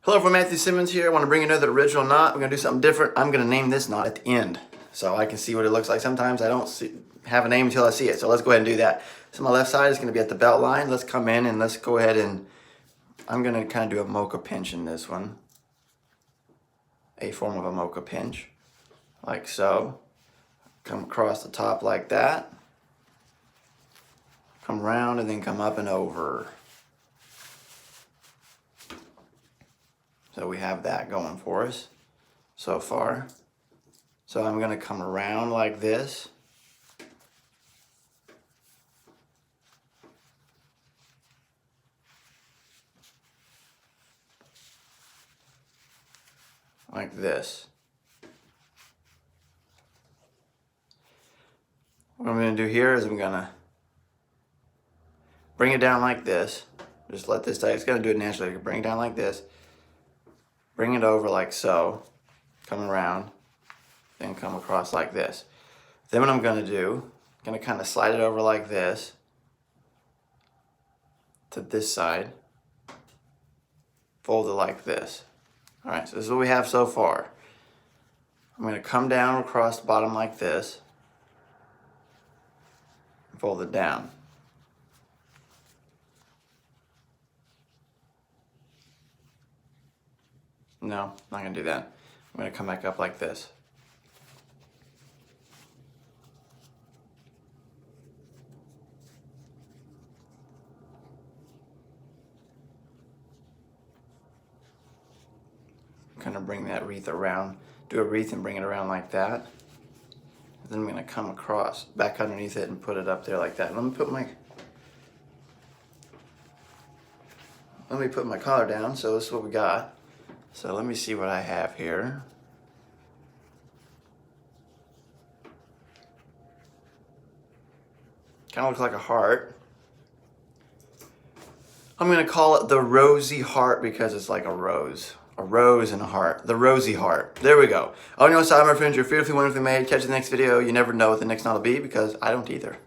Hello, everyone, Matthew Simmons here. I want to bring another original knot. We're going to do something different. I'm going to name this knot at the end so I can see what it looks like. Sometimes I don't have a name until I see it, so let's go ahead and do that. So my left side is going to be at the belt line. Let's come in and let's go ahead and I'm going to kind of do a mocha pinch in this one. A form of a mocha pinch, like so. Come across the top like that. Come around and then come up and over. So we have that going for us so far. So I'm going to come around like this. Like this. What I'm going to do here is I'm going to bring it down like this. Just let this, it's going to do it naturally. Bring it down like this. Bring it over like so, come around, then come across like this. Then what I'm going to do, I'm going to kind of slide it over like this to this side, fold it like this. All right, so this is what we have so far. I'm going to come down across the bottom like this, and fold it down. No, not going to do that. I'm going to come back up like this. Kind of bring that wreath around, do a wreath and bring it around like that. Then I'm going to come across, back underneath it and put it up there like that. Let me put my collar down, so this is what we got. So let me see what I have here. Kind of looks like a heart. I'm going to call it the Rosey Heart because it's like a rose. A rose and a heart. The Rosey Heart. There we go. Oh, no, sorry, my friends. You're fearfully, wonderfully made. Catch you in the next video. You never know what the next knot will be because I don't either.